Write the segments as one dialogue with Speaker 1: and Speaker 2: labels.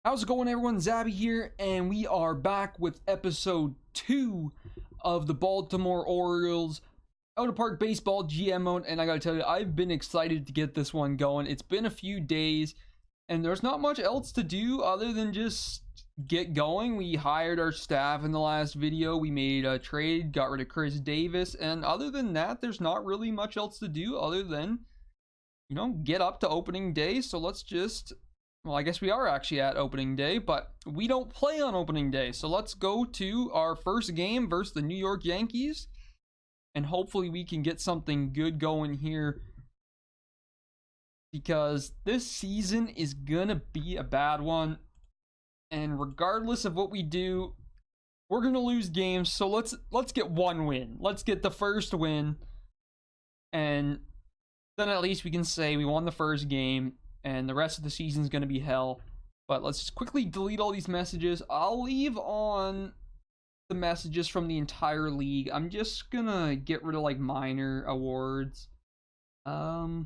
Speaker 1: How's it going, everyone? Zabby here, and we are back with episode 2 of the Baltimore Orioles Out of Park Baseball GM mode. And I gotta tell you, I've been excited to get this one going. It's been a few days, and there's not much else to do other than just get going. We hired our staff in the last video. We made a trade, got rid of Chris Davis, and other than that, there's not really much else to do other than, get up to opening day. So let's just... Well, I guess we are actually at opening day, but we don't play on opening day. So let's go to our first game versus the New York Yankees. And hopefully we can get something good going here, because this season is gonna be a bad one. And regardless of what we do, we're gonna lose games. So let's get one win. Let's get the first win. And then at least we can say we won the first game. And the rest of the season is going to be hell. But let's just quickly delete all these messages. I'll leave on the messages from the entire league. I'm just going to get rid of like minor awards. I'll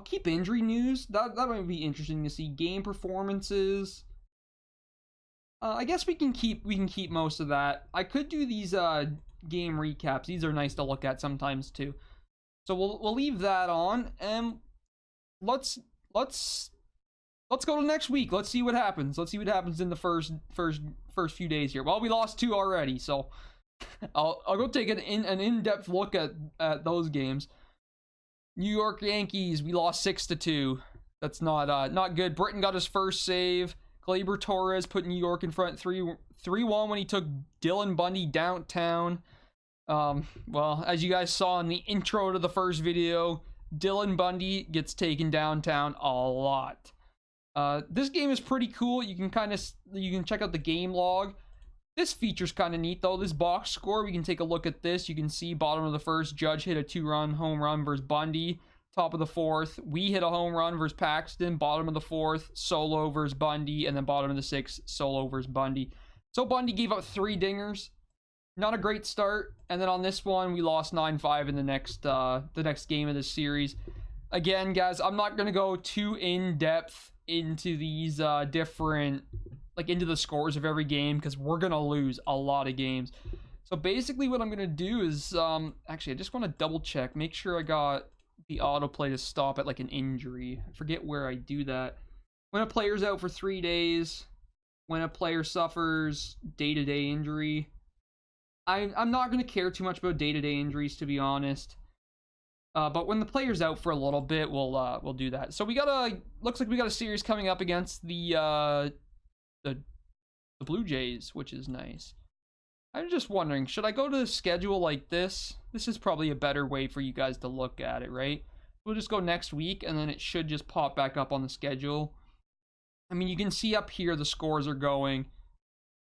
Speaker 1: keep injury news. That might be interesting to see. Game performances. I guess we can keep most of that. I could do these game recaps. These are nice to look at sometimes too. So we'll leave that on, and let's go to next week. Let's see what happens. Let's see what happens in the first few days here. Well, we lost 2 already, so I'll go take an in-depth look at those games. New York Yankees, we lost 6-2. That's not good. Britton got his first save. Gleyber Torres put New York in front 3-1 when he took Dylan Bundy downtown. Well, as you guys saw in the intro to the first video, Dylan Bundy gets taken downtown a lot. This game is pretty cool. You can check out the game log. This feature's kind of neat though. This box score, we can take a look at this. You can see bottom of the first, Judge hit a 2-run home run versus Bundy. Top of the fourth, we hit a home run versus Paxton. Bottom of the fourth, solo versus Bundy. And then bottom of the sixth, solo versus Bundy. So Bundy gave up 3 dingers. Not a great start. And then on this one, we lost 9-5 in the next game of this series. Again, guys, I'm not going to go too in-depth into these different, into the scores of every game, because we're going to lose a lot of games. So basically what I'm going to do is, actually, I just want to double check, make sure I got the autoplay to stop at an injury. I forget where I do that. When a player's out for 3 days, when a player suffers day-to-day injury, I'm not going to care too much about day-to-day injuries, to be honest. But when the player's out for a little bit, we'll do that. So looks like we got a series coming up against the Blue Jays, which is nice. I'm just wondering, should I go to the schedule like this? This is probably a better way for you guys to look at it, right? We'll just go next week, and then it should just pop back up on the schedule. I mean, you can see up here the scores are going.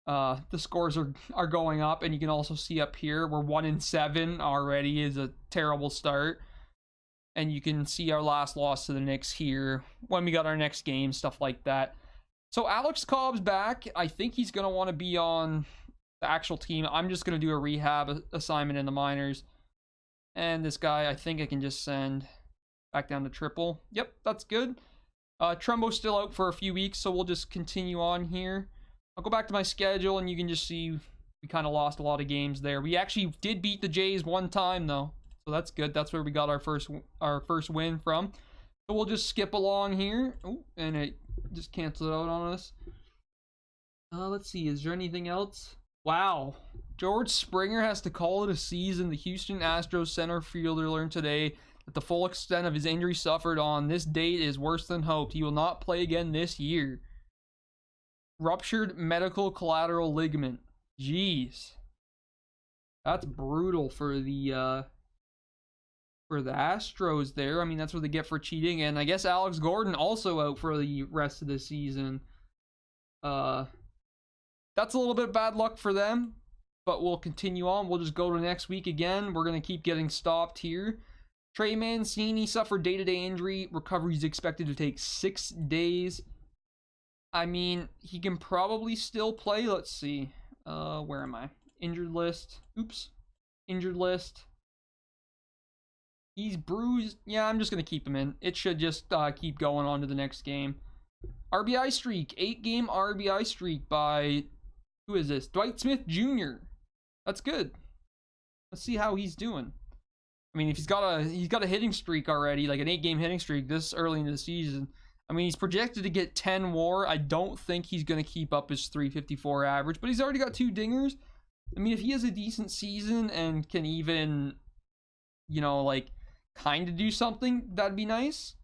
Speaker 1: The scores are going up, and you can also see up here we're 1-7 already. Is a terrible start. And you can see our last loss to the Knicks here, when we got our next game, stuff like that. So Alex Cobb's back. I think he's going to want to be on the actual team. I'm just going to do a rehab assignment in the minors. And this guy, I think I can just send back down to triple. Yep, that's good. Trumbo's still out for a few weeks, so we'll just continue on here. I'll go back to my schedule, and you can just see we kind of lost a lot of games there. We actually did beat the Jays one time, though, so that's good. That's where we got our first win from. So we'll just skip along here. Oh, and it just canceled out on us. Let's see. Is there anything else? Wow. George Springer has to call it a season. The Houston Astros center fielder learned today that the full extent of his injury suffered on this date is worse than hoped. He will not play again this year. Ruptured medial collateral ligament. Jeez. That's brutal for the Astros there. I mean, that's what they get for cheating. And I guess Alex Gordon also out for the rest of the season. That's a little bit bad luck for them, but we'll continue on. We'll just go to next week again. We're going to keep getting stopped here. Trey Mancini suffered day-to-day injury. Recovery is expected to take 6 days. I mean, he can probably still play. Let's see. Where am I? Injured list. Oops. Injured list. He's bruised. Yeah, I'm just going to keep him in. It should just keep going on to the next game. RBI streak, 8-game RBI streak by, who is this? Dwight Smith Jr. That's good. Let's see how he's doing. I mean, if he's got a hitting streak already, like an 8-game hitting streak this early in the season. I mean, he's projected to get 10 WAR. I don't think he's going to keep up his 354 average, but he's already got 2 dingers. I mean, if he has a decent season and can even, you know, like, kind of do something, that'd be nice.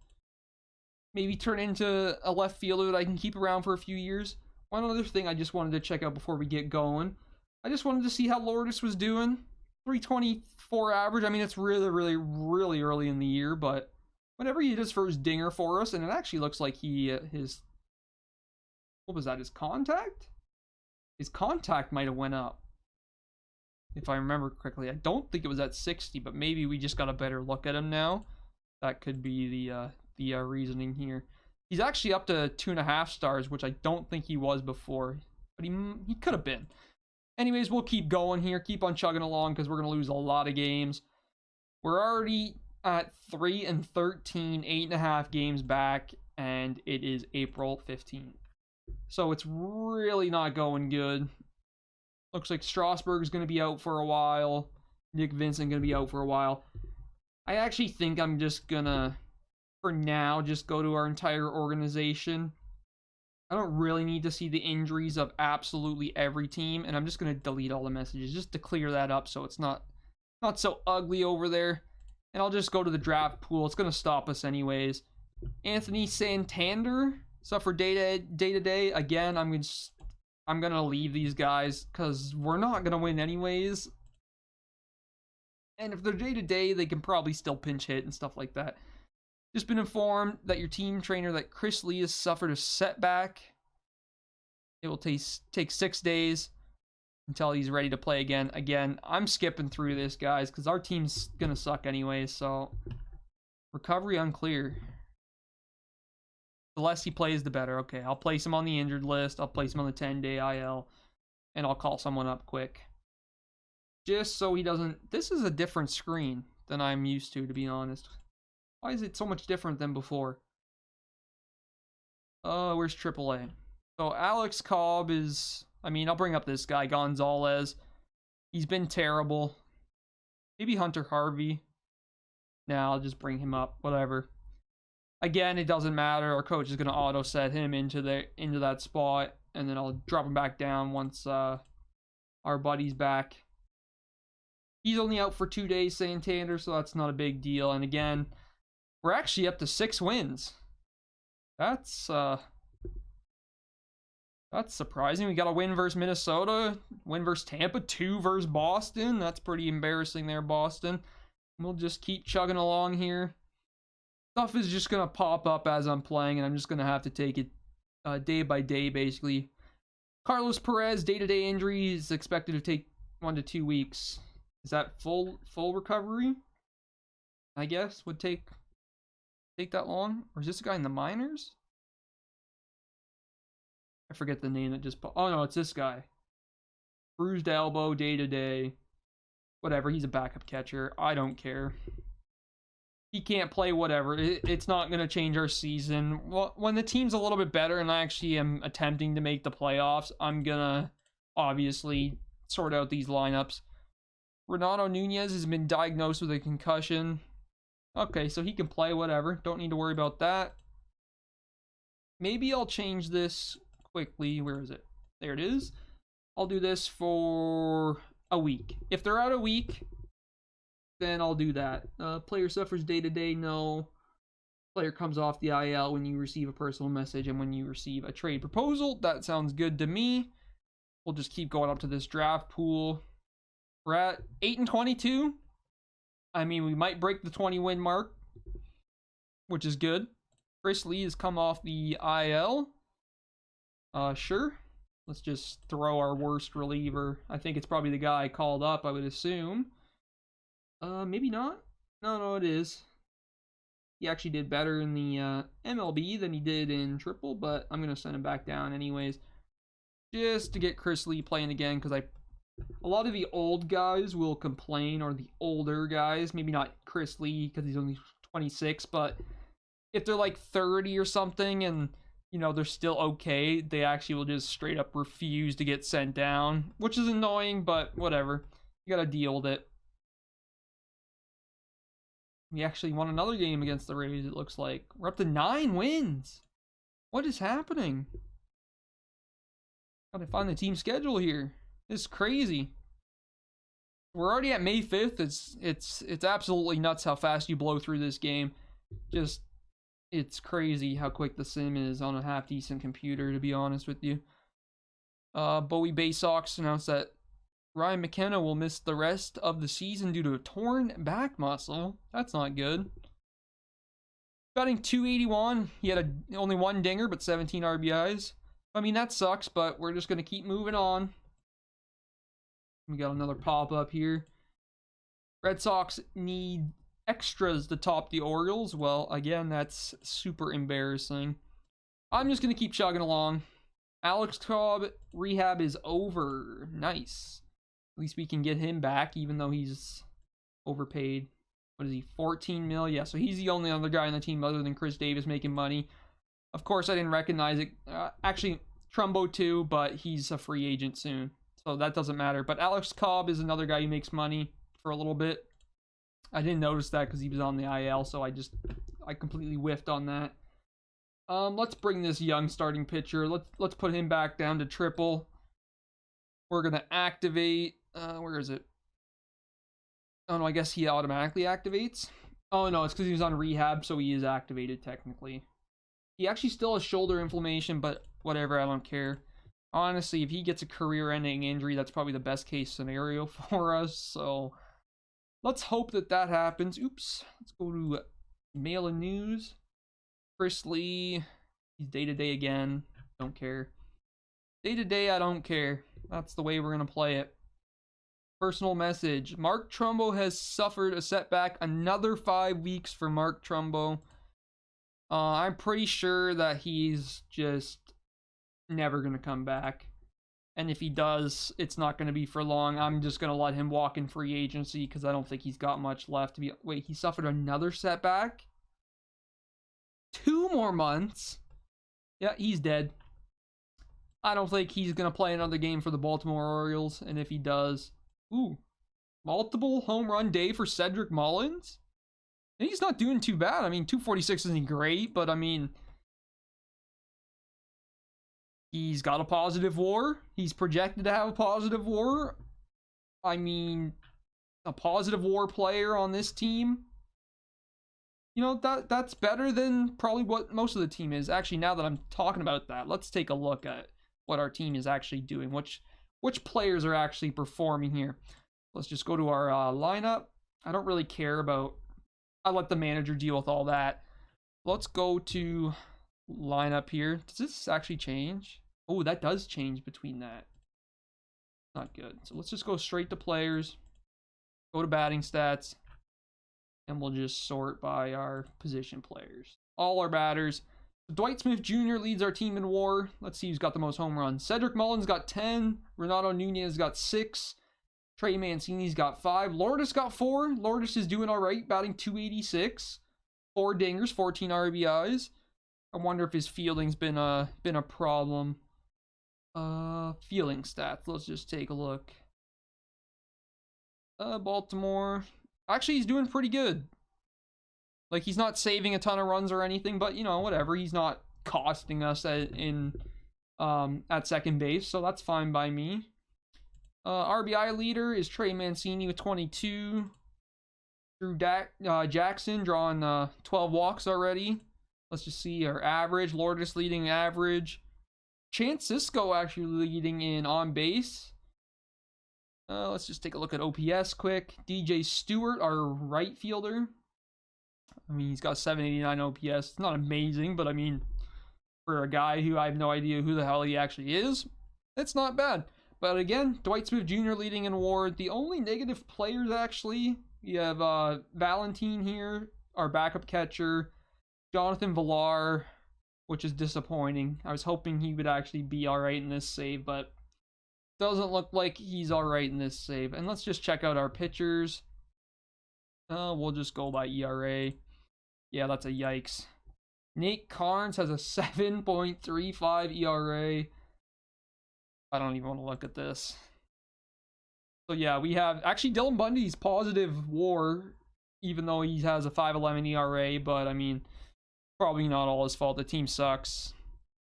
Speaker 1: Maybe turn into a left fielder that I can keep around for a few years. One other thing I just wanted to check out before we get going. I just wanted to see how Lourdes was doing. 324 average. I mean, it's really early in the year, but whenever he did his first dinger for us, and it actually looks like his, what was that, his contact? His contact might have went up, if I remember correctly. I don't think it was at 60, but maybe we just got a better look at him now. That could be the reasoning here. He's actually up to 2.5 stars, which I don't think he was before, but he could have been. Anyways, we'll keep going here, keep on chugging along, because we're going to lose a lot of games. We're already at 3-13, 8.5 games back, and it is April 15th. So it's really not going good. Looks like Strasburg is going to be out for a while. Nick Vincent going to be out for a while. I actually think I'm just going to, for now, just go to our entire organization. I don't really need to see the injuries of absolutely every team, and I'm just going to delete all the messages just to clear that up so it's not so ugly over there. And I'll just go to the draft pool. It's going to stop us anyways. Anthony Santander. So for day-to-day, again, I'm going to leave these guys because we're not going to win anyways. And if they're day-to-day, they can probably still pinch hit and stuff like that. Just been informed that your team trainer, that Chris Lee, has suffered a setback. It will take 6 days until he's ready to play again. Again, I'm skipping through this, guys, because our team's going to suck anyway. So, recovery unclear. The less he plays, the better. Okay, I'll place him on the injured list. I'll place him on the 10-day IL. And I'll call someone up quick. Just so he doesn't... This is a different screen than I'm used to be honest. Why is it so much different than before? Where's AAA? So Alex Cobb is... I mean, I'll bring up this guy, Gonzalez. He's been terrible. Maybe Hunter Harvey. Nah, I'll just bring him up. Whatever. Again, it doesn't matter. Our coach is going to auto-set him into that spot. And then I'll drop him back down once our buddy's back. He's only out for 2 days, Santander, so that's not a big deal. And again... We're actually up to 6 wins. That's surprising. We got a win versus Minnesota, win versus Tampa, 2 versus Boston. That's pretty embarrassing there, Boston. We'll just keep chugging along here. Stuff is just going to pop up as I'm playing, and I'm just going to have to take it day by day, basically. Carlos Perez, day-to-day injury, is expected to take 1 to 2 weeks. Is that full recovery? I guess would take that long? Or is this a guy in the minors? I forget the name that just... Oh no, it's this guy. Bruised elbow, day-to-day. Whatever, he's a backup catcher. I don't care. He can't play, whatever. It's not going to change our season. Well, when the team's a little bit better and I actually am attempting to make the playoffs, I'm going to obviously sort out these lineups. Renato Nunez has been diagnosed with a concussion. Okay, so he can play, whatever. Don't need to worry about that. Maybe I'll change this quickly. Where is it? There it is. I'll do this for a week. If they're out a week, then I'll do that. Player suffers day-to-day, no. Player comes off the IL when you receive a personal message and when you receive a trade proposal. That sounds good to me. We'll just keep going up to this draft pool. We're at 8-22. I mean, we might break the 20-win mark, which is good. Chris Lee has come off the IL. Sure. Let's just throw our worst reliever. I think it's probably the guy I called up, I would assume. Maybe not. No, it is. He actually did better in the MLB than he did in Triple, but I'm going to send him back down anyways. Just to get Chris Lee playing again, because a lot of the old guys will complain, or the older guys, maybe not Chris Lee because he's only 26, but if they're like 30 or something and they're still okay. They actually will just straight up refuse to get sent down, which is annoying, but whatever. You gotta deal with it. We actually won another game against the Rays, it looks like. We're up to 9 wins. What is happening? Gotta find the team schedule here. It's crazy. We're already at May 5th. It's absolutely nuts how fast you blow through this game. Just, it's crazy how quick the sim is on a half-decent computer, to be honest with you. Bowie Bay Sox announced that Ryan McKenna will miss the rest of the season due to a torn back muscle. That's not good. Batting .281. He had only 1 dinger, but 17 RBIs. I mean, that sucks, but we're just going to keep moving on. We got another pop-up here. Red Sox need extras to top the Orioles. Well, again, that's super embarrassing. I'm just going to keep chugging along. Alex Cobb, rehab is over. Nice. At least we can get him back, even though he's overpaid. What is he, 14 mil? Yeah, so he's the only other guy on the team other than Chris Davis making money. Of course, I didn't recognize it. Actually, Trumbo too, but he's a free agent soon. So that doesn't matter. But Alex Cobb is another guy who makes money for a little bit. I didn't notice that because he was on the IL, so I completely whiffed on that. Let's bring this young starting pitcher. Let's put him back down to triple. We're gonna activate. Where is it? Oh no, I guess he automatically activates. Oh no, it's because he was on rehab, so he is activated technically. He actually still has shoulder inflammation, but whatever, I don't care. Honestly, if he gets a career-ending injury, that's probably the best case scenario for us. So let's hope that happens. Oops. Let's go to mail and news. Chris Lee, he's day-to-day again. Don't care. Day-to-day, I don't care. That's the way we're going to play it. Personal message. Mark Trumbo has suffered a setback. Another 5 weeks for Mark Trumbo. I'm pretty sure that he's just never going to come back. And if he does, it's not going to be for long. I'm just going to let him walk in free agency because I don't think he's got much left to be. Wait, he suffered another setback? 2 more months? Yeah, he's dead. I don't think he's going to play another game for the Baltimore Orioles. And if he does, multiple home run day for Cedric Mullins? And he's not doing too bad. I mean, 246 isn't great, but I mean, he's got a positive WAR. He's projected to have a positive WAR. I mean, a positive WAR player on this team. That's better than probably what most of the team is. Actually, now that I'm talking about that, let's take a look at what our team is actually doing. Which players are actually performing here. Let's just go to our lineup. I don't really care about... I let the manager deal with all that. Let's go to lineup here. Does this actually change? Oh, that does change between that. Not good. So let's just go straight to players. Go to batting stats. And we'll just sort by our position players. All our batters. Dwight Smith Jr. leads our team in WAR. Let's see who's got the most home runs. Cedric Mullins got 10. Renato Nunez got 6. Trey Mancini's got 5. Lourdes got 4. Lourdes is doing all right, batting .286. 4 dingers, 14 RBIs. I wonder if his fielding's been a problem. Fielding stats. Let's just take a look. Baltimore. Actually, he's doing pretty good. Like, he's not saving a ton of runs or anything, but, whatever. He's not costing us at second base, so that's fine by me. RBI leader is Trey Mancini with 22. Drew Jackson drawing 12 walks already. Let's just see our average. Lourdes leading average. Chance Cisco actually leading in on base. Let's just take a look at OPS quick. DJ Stewart, our right fielder. I mean, he's got 789 OPS. It's not amazing, but I mean, for a guy who I have no idea who the hell he actually is, it's not bad. But again, Dwight Smith Jr. leading in WAR. The only negative players, actually, we have Valentin here, our backup catcher. Jonathan Villar, which is disappointing. I was hoping he would actually be all right in this save, but doesn't look like he's all right in this save. And let's just check out our pitchers. We'll just go by ERA. Yeah, that's a yikes. Nate Carnes has a 7.35 ERA. I don't even want to look at this. So yeah, we have actually Dylan Bundy's positive WAR, even though he has a 5.11 ERA. But I mean, probably not all his fault. The team sucks.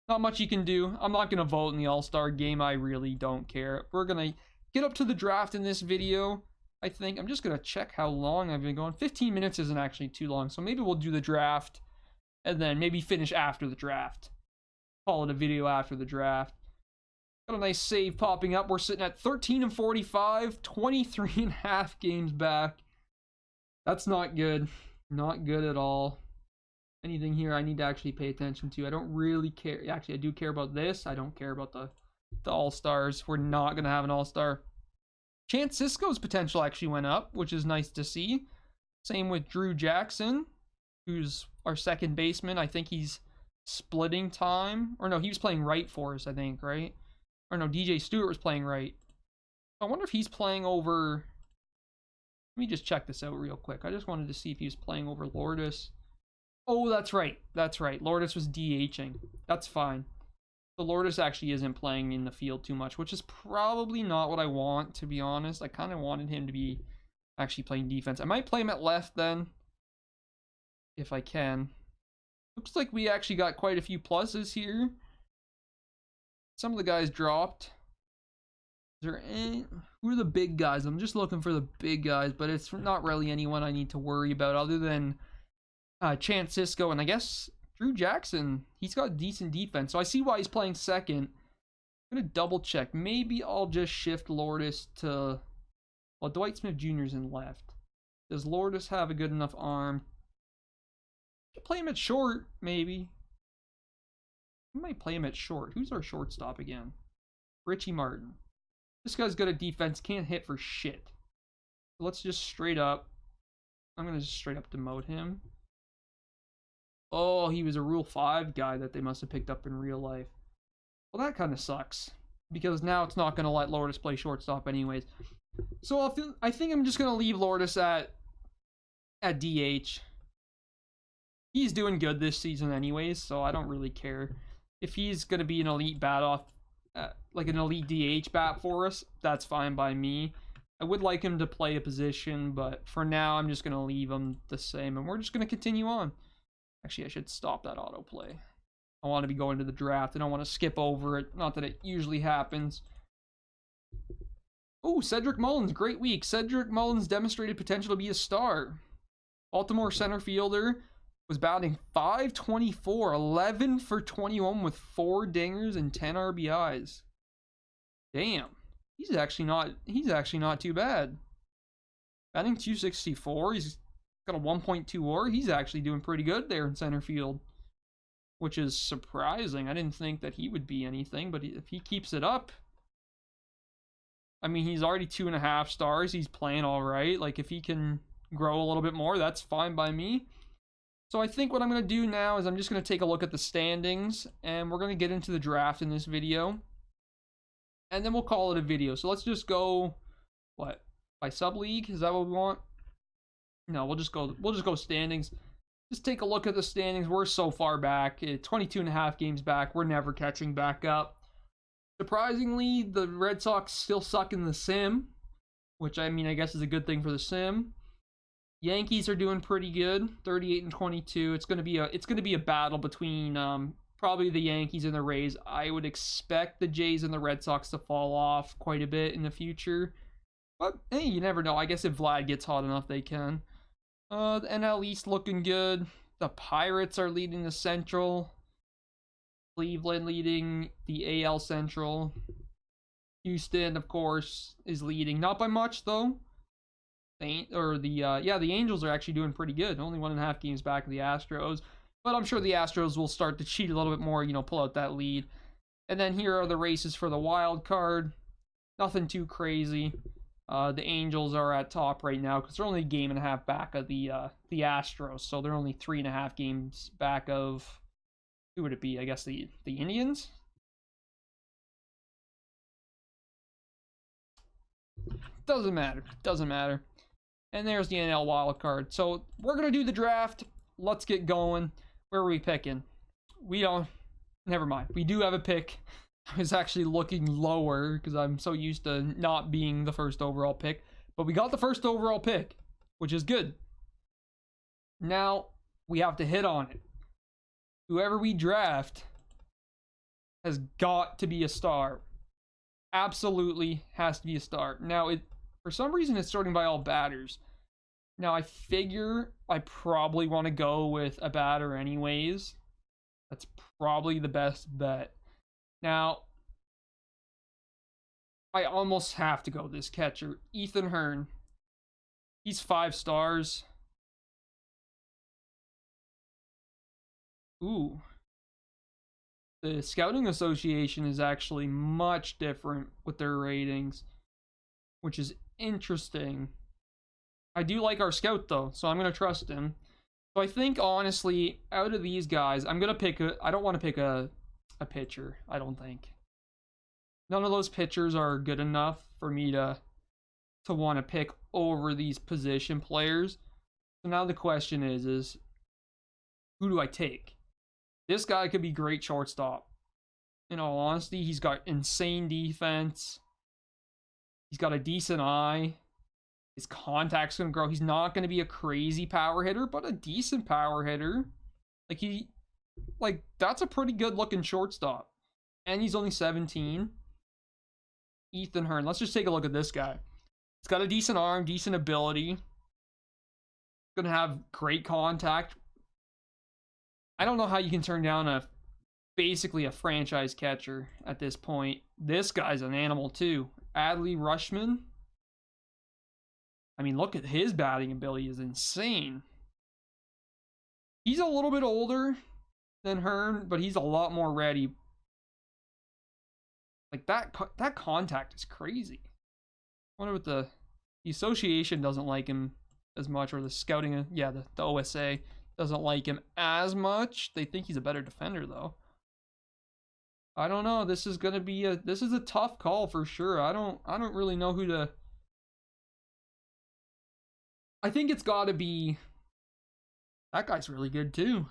Speaker 1: Not much you can do. I'm not gonna vote in the All-Star game. I really don't care. We're gonna get up to the draft in this video. I think I'm just gonna check how long I've been going. 15 minutes isn't actually too long, so maybe we'll do the draft and then maybe finish after the draft. Call it a video after the draft. Got a nice save popping up. We're sitting at 13-45, 23.5 games back. That's not good. Not good at all. Anything here I need to actually pay attention to? I don't really care. Actually, I do care about this. I don't care about the All-Stars. We're not going to have an All-Star. Chance Sisco's potential actually went up, which is nice to see. Same with Drew Jackson, who's our second baseman. I think he's splitting time. Or no, he was playing right for us, I think, right? Or no, DJ Stewart was playing right. I wonder if he's playing over... Let me just check this out real quick. I just wanted to see if he was playing over Lourdes. Oh, that's right. That's right. Lourdes was DHing. That's fine. So Lourdes actually isn't playing in the field too much, which is probably not what I want, to be honest. I kind of wanted him to be actually playing defense. I might play him at left then, if I can. Looks like we actually got quite a few pluses here. Some of the guys dropped. Is there any... Who are the big guys? I'm just looking for the big guys, but it's not really anyone I need to worry about other than Chance Sisco, and I guess Drew Jackson. He's got decent defense, so I see why he's playing second. I'm going to double check. Maybe I'll just shift Lourdes to... Well, Dwight Smith Jr. is in left. Does Lourdes have a good enough arm? Play him at short, maybe. I might play him at short. Who's our shortstop again? Richie Martin. This guy's good at defense. Can't hit for shit. So let's just straight up... I'm going to just straight up demote him. Oh, he was a Rule 5 guy that they must have picked up in real life. Well, that kind of sucks. Because now it's not going to let Lourdes play shortstop anyways. So I think I'm just going to leave Lourdes at DH. He's doing good this season anyways, so I don't really care. If he's going to be an elite bat off, like an elite DH bat for us, that's fine by me. I would like him to play a position, but for now, I'm just going to leave him the same, and we're just going to continue on. Actually, I should stop that autoplay. I want to be going to the draft. I don't want to skip over it. Not that it usually happens. Oh, Cedric Mullins, great week. Cedric Mullins demonstrated potential to be a star. Baltimore center fielder was batting .524, 11 for 21 with 4 dingers and 10 RBIs. Damn, he's actually not too bad. Batting .264, he's got a 1.2 WAR. He's actually doing pretty good there in center field, which is surprising. I didn't think that he would be anything, but if he keeps it up, I mean, he's already 2.5 stars. He's playing all right. Like, if he can grow a little bit more, that's fine by me. So I think what I'm going to do now is I'm just going to take a look at the standings, and we're going to get into the draft in this video. And then we'll call it a video. So let's just go, what, by sub-league? Is that what we want? No, we'll just go standings. Just take a look at the standings. We're so far back, 22.5 games back. We're never catching back up. Surprisingly, the Red Sox still suck in the sim, which I mean, I guess is a good thing for the sim. Yankees are doing pretty good, 38-22. It's gonna be a battle between probably the Yankees and the Rays. I would expect the Jays and the Red Sox to fall off quite a bit in the future, but hey, you never know. I guess if Vlad gets hot enough, they can. The NL East looking good. The Pirates are leading the Central. Cleveland leading the AL Central. Houston, of course, is leading, not by much though. The Angels are actually doing pretty good. Only 1.5 games back of the Astros. But I'm sure the Astros will start to cheat a little bit more, pull out that lead. And then here are the races for the wild card. Nothing too crazy. The Angels are at top right now because they're only a game and a half back of the Astros. So they're only 3.5 games back of, who would it be? I guess the Indians? Doesn't matter. And there's the NL wildcard. So we're going to do the draft. Let's get going. Where are we picking? We don't. Never mind. We do have a pick. I was actually looking lower because I'm so used to not being the first overall pick. But we got the first overall pick, which is good. Now we have to hit on it. Whoever we draft has got to be a star. Absolutely has to be a star. Now, for some reason, it's sorting by all batters. Now, I figure I probably want to go with a batter anyways. That's probably the best bet. Now, I almost have to go this catcher, Ethan Hearn. He's 5 stars. Ooh. The Scouting Association is actually much different with their ratings, which is interesting. I do like our scout, though, so I'm going to trust him. So I think, honestly, out of these guys, I'm going to pick I don't want to pick a pitcher, I don't think. None of those pitchers are good enough for me to want to pick over these position players. So now the question is who do I take? This guy could be great shortstop. In all honesty, he's got insane defense. He's got a decent eye. His contact's going to grow. He's not going to be a crazy power hitter, but a decent power hitter. That's a pretty good looking shortstop. And he's only 17. Ethan Hearn. Let's just take a look at this guy. He's got a decent arm, decent ability. Going to have great contact. I don't know how you can turn down basically a franchise catcher at this point. This guy's an animal too. Adley Rutschman. I mean, look at his batting ability, is insane. He's a little bit older than Hearn, but he's a lot more ready. Like that contact is crazy. I wonder what the association doesn't like him as much, or the scouting, yeah, the OSA doesn't like him as much. They think he's a better defender though. I don't know. This is gonna be a tough call for sure. I don't really know who to. I think it's got to be. That guy's really good too.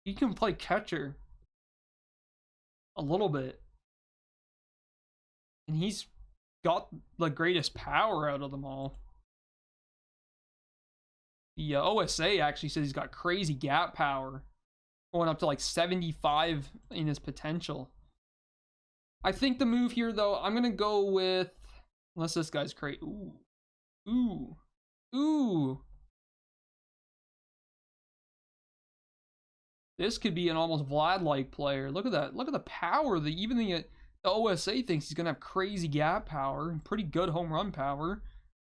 Speaker 1: He can play catcher a little bit, and he's got the greatest power out of them all. The OSA actually says he's got crazy gap power, going up to like 75 in his potential. I think the move here, though, I'm going to go with, unless this guy's crazy. Ooh. This could be an almost Vlad-like player. Look at that. Look at the power. Even the OSA thinks he's going to have crazy gap power and pretty good home run power.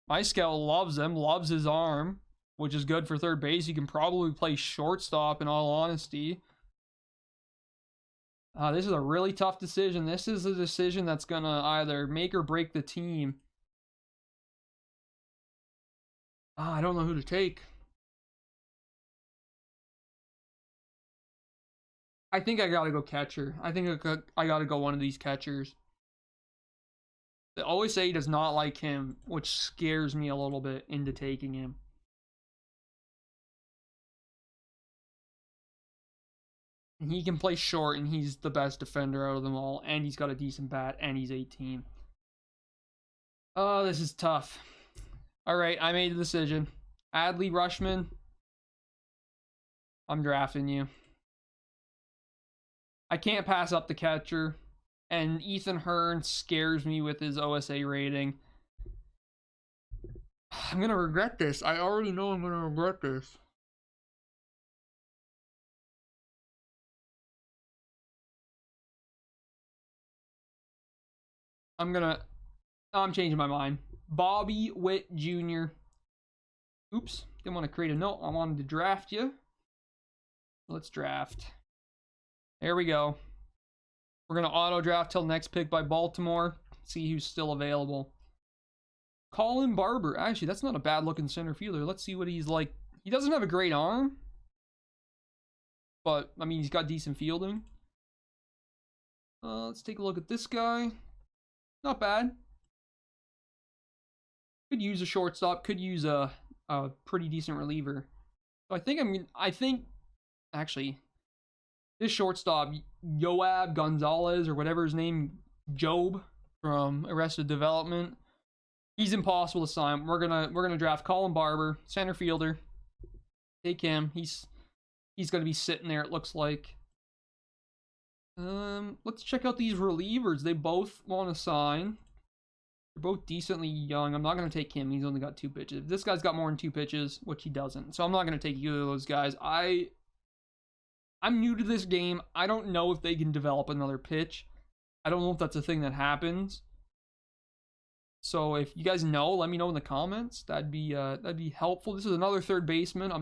Speaker 1: My scout loves him, loves his arm, which is good for third base. You can probably play shortstop in all honesty. This is a really tough decision. This is a decision that's going to either make or break the team. I don't know who to take. I think I got to go catcher. I think I got to go one of these catchers. The OSA does not like him, which scares me a little bit into taking him. And he can play short, and he's the best defender out of them all, and he's got a decent bat, and he's 18. Oh, this is tough. All right, I made a decision. Adley Rutschman, I'm drafting you. I can't pass up the catcher, and Ethan Hearn scares me with his OSA rating. I'm going to regret this. I already know I'm going to regret this. I'm changing my mind. Bobby Witt Jr. Oops, didn't want to create a note. I wanted to draft you. Let's draft. There we go. We're going to auto draft till next pick by Baltimore. See who's still available. Colin Barber. Actually, that's not a bad looking center fielder. Let's see what he's like. He doesn't have a great arm, but I mean, he's got decent fielding. Let's take a look at this guy. Not bad. Could use a shortstop. Could use a pretty decent reliever. So I think actually, this shortstop, Yoab Gonzalez, or whatever his name, Job from Arrested Development, he's impossible to sign. We're gonna draft Colin Barber, center fielder. Take him. He's gonna be sitting there, it looks like. Let's check out these relievers. They both want to sign. They're both decently young. I'm not going to take him. He's only got 2 pitches. This guy's got more than 2 pitches, which he doesn't. So I'm not going to take either of those guys. I'm new to this game. I don't know if they can develop another pitch. I don't know if that's a thing that happens. So if you guys know, let me know in the comments. That'd be helpful. This is another third baseman.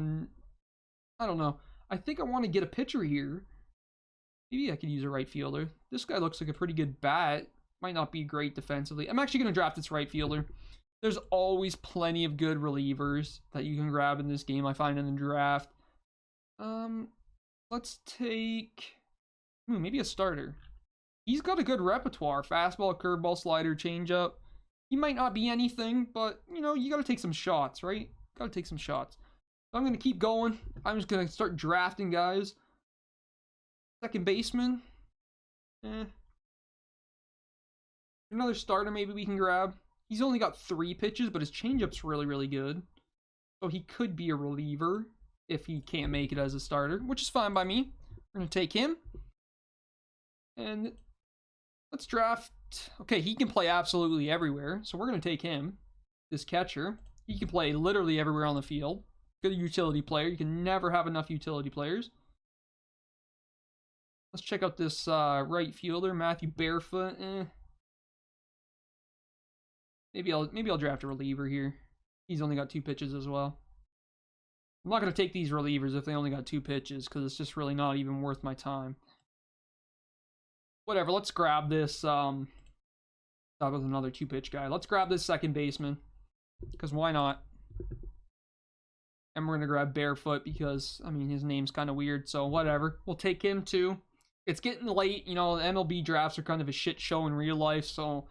Speaker 1: I don't know. I think I want to get a pitcher here. Maybe I could use a right fielder. This guy looks like a pretty good bat. Might not be great defensively. I'm actually going to draft this right fielder. There's always plenty of good relievers that you can grab in this game, I find, in the draft. Let's take... maybe a starter. He's got a good repertoire. Fastball, curveball, slider, changeup. He might not be anything, but, you know, you got to take some shots, right? Got to take some shots. So I'm going to keep going. I'm just going to start drafting guys. Second baseman. Another starter maybe we can grab. He's only got 3 pitches, but his changeup's really, really good. So he could be a reliever if he can't make it as a starter, which is fine by me. We're going to take him. And let's draft... okay, he can play absolutely everywhere, so we're going to take him. This catcher. He can play literally everywhere on the field. Good utility player. You can never have enough utility players. Let's check out this right fielder, Matthew Barefoot. Maybe I'll draft a reliever here. He's only got 2 pitches as well. I'm not going to take these relievers if they only got 2 pitches, because it's just really not even worth my time. Whatever, let's grab this. That was another 2-pitch guy. Let's grab this second baseman, because why not? And we're going to grab Barefoot because, I mean, his name's kind of weird, so whatever. We'll take him too. It's getting late, you know, MLB drafts are kind of a shit show in real life, so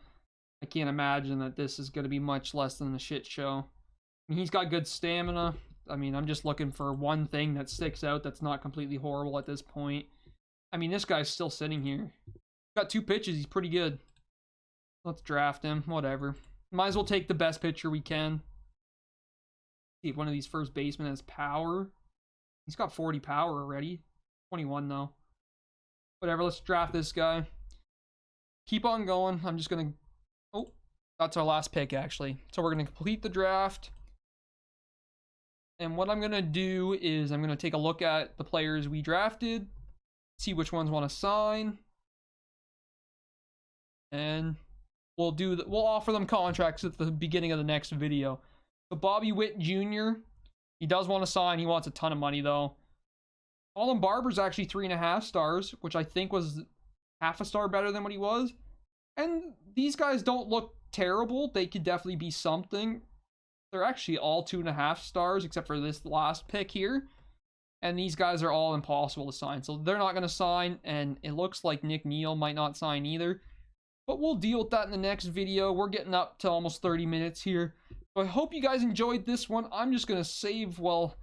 Speaker 1: I can't imagine that this is going to be much less than a shit show. I mean, he's got good stamina. I mean, I'm just looking for one thing that sticks out that's not completely horrible at this point. I mean, this guy's still sitting here. Got 2 pitches, he's pretty good. Let's draft him, whatever. Might as well take the best pitcher we can. See if one of these first basemen has power. He's got 40 power already. 21 though. Whatever, let's draft this guy. Keep on going. I'm just going to... oh, that's our last pick, actually. So we're going to complete the draft. And what I'm going to do is I'm going to take a look at the players we drafted. See which ones want to sign. And we'll offer them contracts at the beginning of the next video. So Bobby Witt Jr., he does want to sign. He wants a ton of money, though. Colin Barber's actually 3.5 stars, which I think was half a star better than what he was. And these guys don't look terrible. They could definitely be something. They're actually all 2.5 stars, except for this last pick here. And these guys are all impossible to sign. So they're not going to sign, and it looks like Nick Neal might not sign either. But we'll deal with that in the next video. We're getting up to almost 30 minutes here. So I hope you guys enjoyed this one. I'm just going to save, while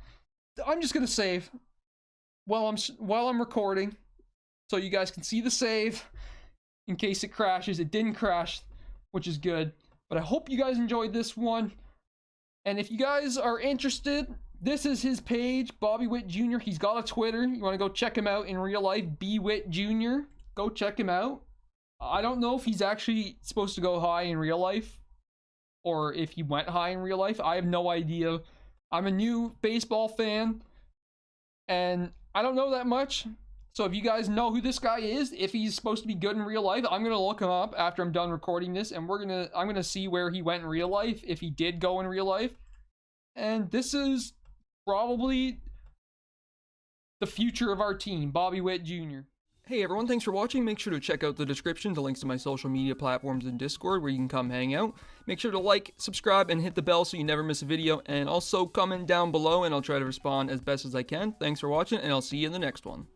Speaker 1: I'm recording, so you guys can see the save in case it crashes. It didn't crash, which is good. But I hope you guys enjoyed this one. And if you guys are interested, this is his page, Bobby Witt Jr. He's got a Twitter. You want to go check him out in real life, bwitt Jr. Go check him out. I don't know if he's actually supposed to go high in real life, or if he went high in real life. I have no idea. I'm a new baseball fan, and I don't know that much. So if you guys know who this guy is, if he's supposed to be good in real life, I'm gonna look him up after I'm done recording this, and I'm gonna see where he went in real life, if he did go in real life. And this is probably the future of our team, Bobby Witt Jr. Hey everyone, thanks for watching. Make sure to check out the description, the links to my social media platforms and Discord where you can come hang out. Make sure to like, subscribe, and hit the bell so you never miss a video. And also comment down below and I'll try to respond as best as I can. Thanks for watching, and I'll see you in the next one.